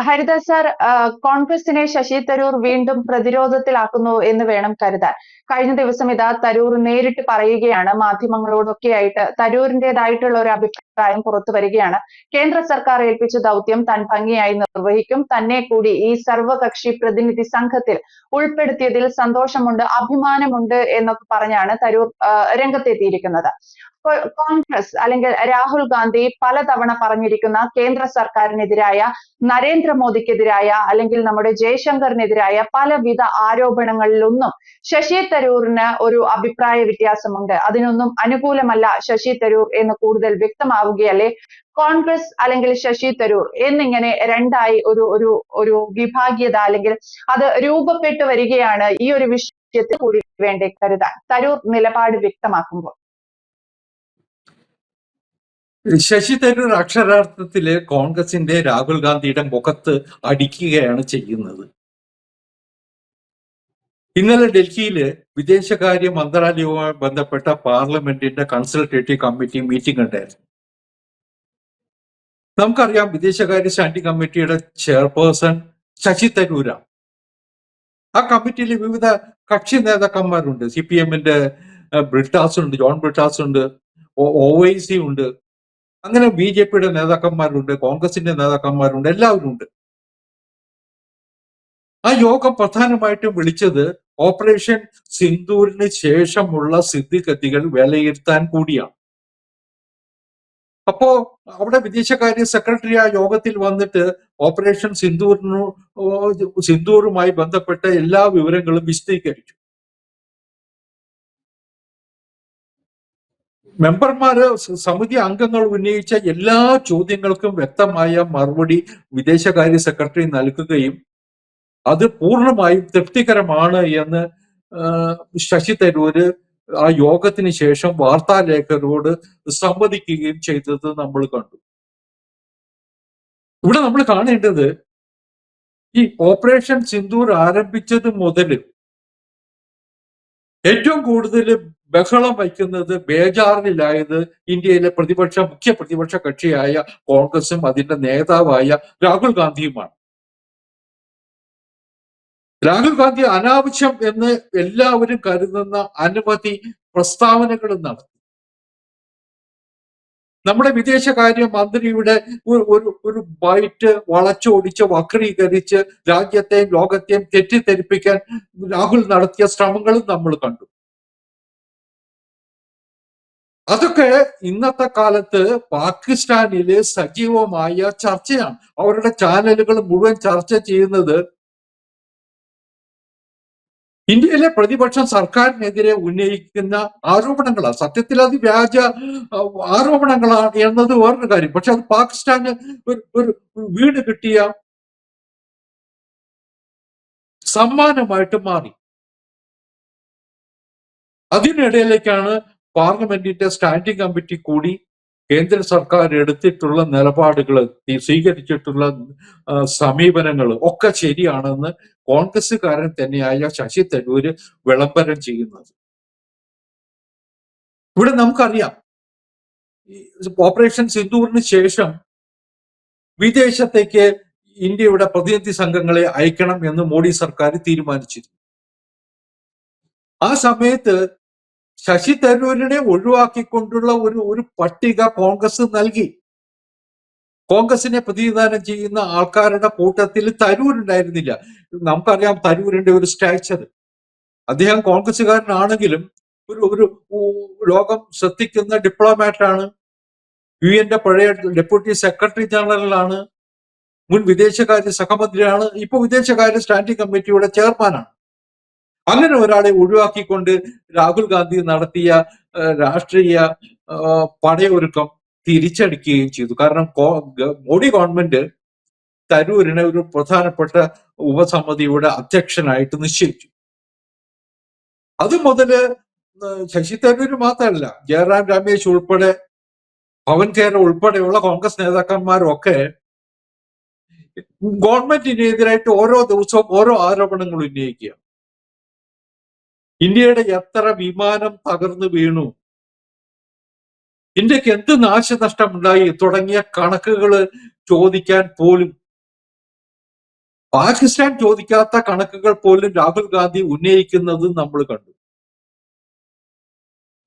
Haridas sir, കോൺഗ്രസിനെ ശശി തരൂർ വീണ്ടും പ്രതിരോധത്തിലാക്കുന്നു എന്ന് വേണം കരുതാൻ. കഴിഞ്ഞ ദിവസം ഇതാ തരൂർ നേരിട്ട് പറയുകയാണ് മാധ്യമങ്ങളോടൊക്കെയായിട്ട്. തരൂരിന്റേതായിട്ടുള്ള ഒരു അഭിപ്രായം പുറത്തു വരികയാണ്. കേന്ദ്ര സർക്കാർ ഏൽപ്പിച്ച ദൗത്യം താൻ ഭംഗിയായി നിർവഹിക്കും. തന്നെ കൂടി ഈ സർവകക്ഷി പ്രതിനിധി സംഘത്തിൽ ഉൾപ്പെടുത്തിയതിൽ സന്തോഷമുണ്ട്, അഭിമാനമുണ്ട് എന്നൊക്കെ പറഞ്ഞാണ് തരൂർ രംഗത്തെത്തിയിരിക്കുന്നത്. ഇപ്പോൾ കോൺഗ്രസ് അല്ലെങ്കിൽ രാഹുൽ ഗാന്ധി പലതവണ പറഞ്ഞിരിക്കുന്ന കേന്ദ്ര സർക്കാരിനെതിരായ, നരേന്ദ്രമോദിക്കെതിരായ അല്ലെങ്കിൽ നമ്മുടെ ജയശങ്കറിനെതിരായ പലവിധ ആരോപണങ്ങളിലൊന്നും ശശി തരൂരിന് ഒരു അഭിപ്രായ വ്യത്യാസമുണ്ട്. അതിനൊന്നും അനുകൂലമല്ല ശശി തരൂർ എന്ന് കൂടുതൽ വ്യക്തമാവുകയല്ലേ? കോൺഗ്രസ് അല്ലെങ്കിൽ ശശി തരൂർ എന്നിങ്ങനെ രണ്ടായി ഒരു ഒരു ഒരു വിഭാഗീയത അല്ലെങ്കിൽ അത് രൂപപ്പെട്ടു വരികയാണ് ഈ ഒരു വിഷയത്തിൽ കൂടി വേണ്ടി കരുതാൻ തരൂർ നിലപാട് വ്യക്തമാക്കുമ്പോൾ. ശശി തരൂർ അക്ഷരാർത്ഥത്തില് കോൺഗ്രസിന്റെ രാഹുൽ ഗാന്ധിയുടെ മുഖത്ത് അടിക്കുകയാണ് ചെയ്യുന്നത്. ഇന്നലെ ഡൽഹിയില് വിദേശകാര്യ മന്ത്രാലയവുമായി ബന്ധപ്പെട്ട പാർലമെന്റിന്റെ കൺസൾട്ടേറ്റീവ് കമ്മിറ്റി മീറ്റിംഗ് ഉണ്ടായിരുന്നു. നമുക്കറിയാം, വിദേശകാര്യ സ്റ്റാൻഡിംഗ് കമ്മിറ്റിയുടെ ചെയർപേഴ്സൺ ശശി തരൂരാണ്. ആ കമ്മിറ്റിയിൽ വിവിധ കക്ഷി നേതാക്കന്മാരുണ്ട്. CPM-ന്റെ ബ്രിട്ടാസ് ഉണ്ട്, ജോൺ ബ്രിട്ടാസ് ഉണ്ട്, OIC ഉണ്ട്, അങ്ങനെ BJP-യുടെ നേതാക്കന്മാരുണ്ട്, കോൺഗ്രസിന്റെ നേതാക്കന്മാരുണ്ട്, എല്ലാവരും ഉണ്ട്. ആ യോഗം പ്രധാനമായിട്ടും വിളിച്ചത് ഓപ്പറേഷൻ സിന്ദൂരിന് ശേഷമുള്ള സ്ഥിതിഗതികൾ വിലയിരുത്താൻ കൂടിയാണ്. അപ്പോ അവിടെ വിദേശകാര്യ സെക്രട്ടറി ആ യോഗത്തിൽ വന്നിട്ട് ഓപ്പറേഷൻ സിന്ദൂറുമായി ബന്ധപ്പെട്ട എല്ലാ വിവരങ്ങളും വിശദീകരിച്ചു. മെമ്പർമാര്, സമിതി അംഗങ്ങൾ ഉന്നയിച്ച എല്ലാ ചോദ്യങ്ങൾക്കും വ്യക്തമായ മറുപടി വിദേശകാര്യ സെക്രട്ടറി നൽകുകയും അത് പൂർണ്ണമായും തൃപ്തികരമാണ് എന്ന് ശശി തരൂര് ആ യോഗത്തിന് ശേഷം വാർത്താലേഖകരോട് സമ്മതിക്കുകയും ചെയ്തത് നമ്മൾ കണ്ടു. ഇവിടെ നമ്മൾ കാണേണ്ടത്, ഈ ഓപ്പറേഷൻ സിന്ദൂർ ആരംഭിച്ചത് മുതൽ ഏറ്റവും കൂടുതൽ ബഹളം വയ്ക്കുന്നത്, ബേജാറിലായത് ഇന്ത്യയിലെ മുഖ്യ പ്രതിപക്ഷ കക്ഷിയായ കോൺഗ്രസും അതിന്റെ നേതാവായ രാഹുൽ ഗാന്ധിയുമാണ്. രാഹുൽ ഗാന്ധി അനാവശ്യം എന്ന് എല്ലാവരും കരുതുന്ന അനവധി പ്രസ്താവനകൾ നടത്തി. നമ്മുടെ വിദേശകാര്യ മന്ത്രിയുടെ ഒരു ബൈറ്റ് വളച്ചൊടിച്ച് വക്രീകരിച്ച് രാജ്യത്തെയും ലോകത്തെയും തെറ്റിദ്ധരിപ്പിക്കാൻ രാഹുൽ നടത്തിയ ശ്രമങ്ങളും നമ്മൾ കണ്ടു. അതൊക്കെ ഇന്നത്തെ കാലത്ത് പാകിസ്ഥാനില് സജീവമായ ചർച്ചയാണ്. അവരുടെ ചാനലുകൾ മുഴുവൻ ചർച്ച ചെയ്യുന്നത് ഇന്ത്യയിലെ പ്രതിപക്ഷം സർക്കാരിനെതിരെ ഉന്നയിക്കുന്ന ആരോപണങ്ങളാണ്. സത്യത്തിൽ അത് വ്യാജ ആരോപണങ്ങളാണ് എന്നത് വേറൊരു കാര്യം. പക്ഷെ അത് പാകിസ്ഥാന് ഒരു വീട് കിട്ടിയ സമ്മാനമായിട്ട് മാറി. അതിനിടയിലേക്കാണ് പാർലമെന്റിന്റെ സ്റ്റാൻഡിംഗ് കമ്മിറ്റി കൂടി കേന്ദ്ര സർക്കാർ എടുത്തിട്ടുള്ള നിലപാടുകൾ, സ്വീകരിച്ചിട്ടുള്ള സമീപനങ്ങൾ ഒക്കെ ശരിയാണെന്ന് കോൺഗ്രസ്സുകാരൻ തന്നെയായ ശശി തരൂര് വിളംബരം ചെയ്യുന്നത്. ഇവിടെ നമുക്കറിയാം, ഓപ്പറേഷൻ സിന്ദൂറിന് ശേഷം വിദേശത്തേക്ക് ഇന്ത്യയുടെ പ്രതിനിധി സംഘങ്ങളെ അയക്കണം എന്ന് മോഡി സർക്കാർ തീരുമാനിച്ചിരുന്നു. ആ സമയത്ത് ശശി തരൂരിനെ ഒഴിവാക്കിക്കൊണ്ടുള്ള ഒരു പട്ടിക കോൺഗ്രസ് നൽകി. കോൺഗ്രസിനെ പ്രതിനിധാനം ചെയ്യുന്ന ആൾക്കാരുടെ കൂട്ടത്തിൽ തരൂർ ഉണ്ടായിരുന്നില്ല. നമുക്കറിയാം തരൂരിന്റെ ഒരു സ്റ്റാച്ചർ. അദ്ദേഹം കോൺഗ്രസ്സുകാരനാണെങ്കിലും ഒരു ലോകം ശ്രദ്ധിക്കുന്ന ഡിപ്ലോമാറ്റാണ്. UN-ന്റെ പഴയ ഡെപ്യൂട്ടി സെക്രട്ടറി ജനറലാണ്, മുൻ വിദേശകാര്യ സഹമന്ത്രിയാണ്, ഇപ്പൊ വിദേശകാര്യ സ്റ്റാൻഡിംഗ് കമ്മിറ്റിയുടെ ചെയർമാനാണ്. അങ്ങനെ ഒരാളെ ഒഴിവാക്കിക്കൊണ്ട് രാഹുൽ ഗാന്ധി നടത്തിയ രാഷ്ട്രീയ പടയൊരുക്കം തിരിച്ചടിക്കുകയും ചെയ്തു. കാരണം മോഡി ഗവൺമെന്റ് തരൂരിനെ ഒരു പ്രധാനപ്പെട്ട ഉപസമിതിയുടെ അധ്യക്ഷനായിട്ട് നിശ്ചയിച്ചു. അത് മുതല് ശശി തരൂര് മാത്രമല്ല, ജയറാം രമേശ് ഉൾപ്പെടെ, പവൻ ഖേര ഉൾപ്പെടെയുള്ള കോൺഗ്രസ് നേതാക്കന്മാരൊക്കെ ഗവൺമെന്റിനെതിരായിട്ട് ഓരോ ദിവസവും ഓരോ ആരോപണങ്ങൾ ഉന്നയിക്കുക. ഇന്ത്യയുടെ എത്ര വിമാനം തകർന്നു വീണു, ഇന്ത്യക്ക് എന്ത് നാശനഷ്ടമുണ്ടായി തുടങ്ങിയ കണക്കുകൾ ചോദിക്കാൻ പോലും പാകിസ്ഥാൻ ചോദിക്കാത്ത കണക്കുകൾ പോലും രാഹുൽ ഗാന്ധി ഉന്നയിക്കുന്നത് നമ്മൾ കണ്ടു.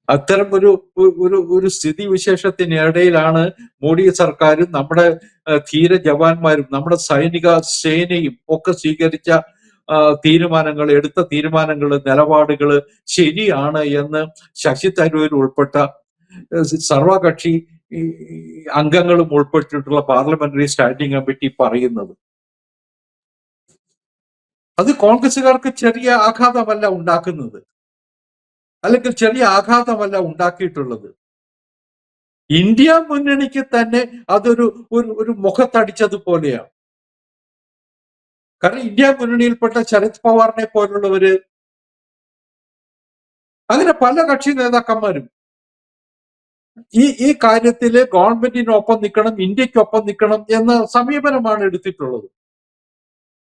അത്തരം ഒരു സ്ഥിതിവിശേഷത്തിനിടയിലാണ് മോഡി സർക്കാരും നമ്മുടെ ധീര ജവാന്മാരും നമ്മുടെ സൈനിക സേനയും ഒക്കെ സ്വീകരിച്ച എടുത്ത തീരുമാനങ്ങൾ, നിലപാടുകൾ ശരിയാണ് എന്ന് ശശി തരൂർ ഉൾപ്പെട്ട സർവകക്ഷി അംഗങ്ങളും ഉൾപ്പെട്ടിട്ടുള്ള പാർലമെന്ററി സ്റ്റാൻഡിംഗ് കമ്മിറ്റി പറയുന്നത്. അത് കോൺഗ്രസുകാർക്ക് ചെറിയ ആഘാതമല്ല ഉണ്ടാക്കുന്നത്, അല്ലെങ്കിൽ ചെറിയ ആഘാതമല്ല ഉണ്ടാക്കിയിട്ടുള്ളത്. ഇന്ത്യ മുന്നണിക്ക് തന്നെ അതൊരു ഒരു മുഖത്തടിച്ചതുപോലെയാണ്. കാരണം ഇന്ത്യ മുന്നണിയിൽപ്പെട്ട ശരത് പവാറിനെ പോലുള്ളവര്, അങ്ങനെ പല കക്ഷി നേതാക്കന്മാരും ഈ കാര്യത്തില് ഗവൺമെന്റിനൊപ്പം നിൽക്കണം, ഇന്ത്യക്കൊപ്പം നിൽക്കണം എന്ന സമീപനമാണ് എടുത്തിട്ടുള്ളത്.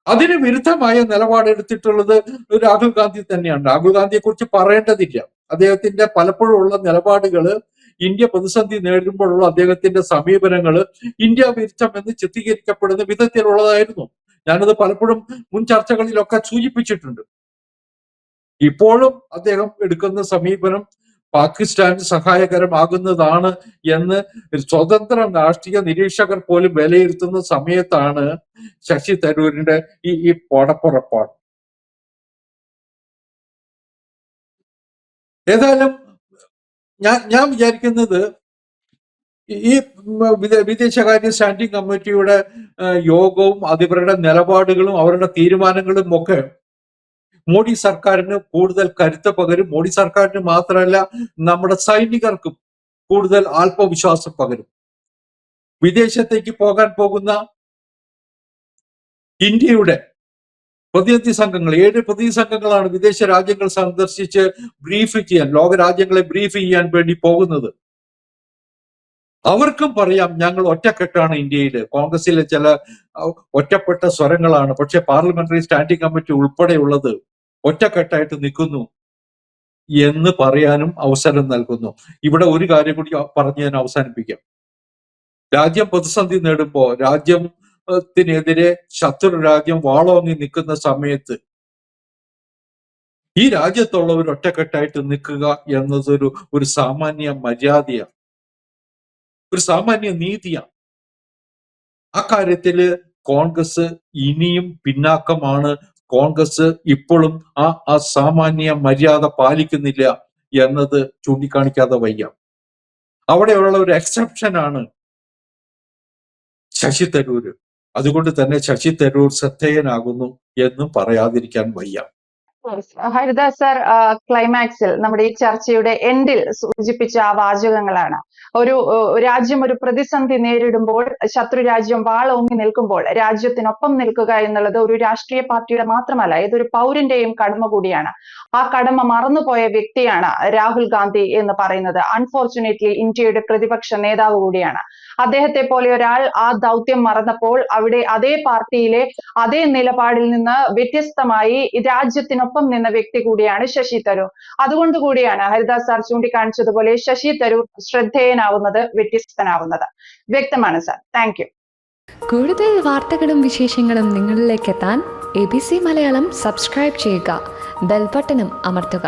അതിന് വിരുദ്ധമായ നിലപാടെടുത്തിട്ടുള്ളത് രാഹുൽ ഗാന്ധി തന്നെയാണ്. രാഹുൽ ഗാന്ധിയെ കുറിച്ച് പറയേണ്ടതില്ല. അദ്ദേഹത്തിന്റെ പലപ്പോഴും ഉള്ള നിലപാടുകള്, ഇന്ത്യ പ്രതിസന്ധി നേരിടുമ്പോഴുള്ള അദ്ദേഹത്തിന്റെ സമീപനങ്ങള് ഇന്ത്യ വിരുദ്ധം എന്ന് ചിത്രീകരിക്കപ്പെടുന്ന വിധത്തിലുള്ളതായിരുന്നു. ഞാനത് പലപ്പോഴും മുൻ ചർച്ചകളിലൊക്കെ സൂചിപ്പിച്ചിട്ടുണ്ട്. ഇപ്പോഴും അദ്ദേഹം എടുക്കുന്ന സമീപനം പാകിസ്ഥാന് സഹായകരമാകുന്നതാണ് എന്ന് സ്വതന്ത്ര രാഷ്ട്രീയ നിരീക്ഷകർ പോലും വിലയിരുത്തുന്ന സമയത്താണ് ശശി തരൂരിന്റെ ഈ പടപ്പുറപ്പാട്. ഏതായാലും ഞാൻ വിചാരിക്കുന്നത് ഈ വിദേശകാര്യ സ്റ്റാൻഡിംഗ് കമ്മിറ്റിയുടെ യോഗവും അവരുടെ നിലപാടുകളും അവരുടെ തീരുമാനങ്ങളും ഒക്കെ മോഡി സർക്കാരിന് കൂടുതൽ കരുത്ത് പകരും. മോഡി സർക്കാരിന് മാത്രമല്ല, നമ്മുടെ സൈനികർക്കും കൂടുതൽ ആത്മവിശ്വാസം പകരും. വിദേശത്തേക്ക് പോകാൻ പോകുന്ന ഇന്ത്യയുടെ പ്രതിനിധി സംഘങ്ങൾ, 7 പ്രതിനിധി സംഘങ്ങളാണ് വിദേശ രാജ്യങ്ങൾ സന്ദർശിച്ച് ലോക രാജ്യങ്ങളെ ബ്രീഫ് ചെയ്യാൻ വേണ്ടി പോകുന്നത്. അവർക്കും പറയാം, ഞങ്ങൾ ഒറ്റക്കെട്ടാണ്. ഇന്ത്യയിൽ കോൺഗ്രസിലെ ചില ഒറ്റപ്പെട്ട സ്വരങ്ങളാണ്, പക്ഷെ പാർലമെന്ററി സ്റ്റാൻഡിംഗ് കമ്മിറ്റി ഉൾപ്പെടെയുള്ളത് ഒറ്റക്കെട്ടായിട്ട് നിൽക്കുന്നു എന്ന് പറയാനും അവസരം നൽകുന്നു. ഇവിടെ ഒരു കാര്യം കൂടി പറഞ്ഞ് ഞാൻ അവസാനിപ്പിക്കാം. രാജ്യം പ്രതിസന്ധി നേടുമ്പോ, രാജ്യത്തിനെതിരെ ശത്രു രാജ്യം വാളോങ്ങി നിൽക്കുന്ന സമയത്ത് ഈ രാജ്യത്തുള്ളവർ ഒറ്റക്കെട്ടായിട്ട് നിൽക്കുക എന്നതൊരു സാമാന്യ മര്യാദയാണ്, ഒരു സാമാന്യ നീതിയാണ്. അക്കാര്യത്തില് കോൺഗ്രസ് ഇനിയും പിന്നാക്കമാണ്. കോൺഗ്രസ് ഇപ്പോഴും ആ സാമാന്യ മര്യാദ പാലിക്കുന്നില്ല എന്നത് ചൂണ്ടിക്കാണിക്കാതെ വയ്യ. അവിടെയുള്ള ഒരു എക്സെപ്ഷനാണ് ശശി തരൂര്. അതുകൊണ്ട് തന്നെ ശശി തരൂർ ശ്രദ്ധേയനാകുന്നു എന്നും പറയാതിരിക്കാൻ വയ്യ. ഹരിദാസ് സർ ക്ലൈമാക്സിൽ, നമ്മുടെ ഈ ചർച്ചയുടെ എൻഡിൽ സൂചിപ്പിച്ച ആ വാചകങ്ങളാണ്. ഒരു രാജ്യം ഒരു പ്രതിസന്ധി നേരിടുമ്പോൾ, ശത്രു രാജ്യം വാളോങ്ങി നിൽക്കുമ്പോൾ രാജ്യത്തിനൊപ്പം നിൽക്കുക എന്നുള്ളത് ഒരു രാഷ്ട്രീയ പാർട്ടിയുടെ മാത്രമല്ല, ഇതൊരു പൗരന്റെയും കടമ കൂടിയാണ്. ആ കടമ മറന്നുപോയ വ്യക്തിയാണ് രാഹുൽ ഗാന്ധി എന്ന് പറയുന്നത്. അൺഫോർച്ചുനേറ്റ്ലി ഇന്ത്യയുടെ പ്രതിപക്ഷ നേതാവ് കൂടിയാണ്. അദ്ദേഹത്തെ പോലെ ഒരാൾ ആ ദൗത്യം മറന്നപ്പോൾ അവിടെ അതേ പാർട്ടിയിലെ അതേ നിലപാടിൽ നിന്ന് വ്യത്യസ്തമായി രാജ്യത്തിനൊപ്പം നിന്ന വ്യക്തി കൂടിയാണ് ശശി തരൂർ. അതുകൊണ്ട് കൂടിയാണ് ഹരിദാസ് സാർ ചൂണ്ടിക്കാണിച്ചതുപോലെ ശശി തരൂർ ശ്രദ്ധേയനാവുന്നത്, വ്യത്യസ്തനാവുന്നത്. വ്യക്തമാണ് സാർ. Thank you. കൂടുതൽ വാർത്തകളും വിശേഷങ്ങളും നിങ്ങളിലേക്ക് എത്താൻ ABC മലയാളം സബ്സ്ക്രൈബ് ചെയ്യുക, ബെൽ ബട്ടണും അമർത്തുക.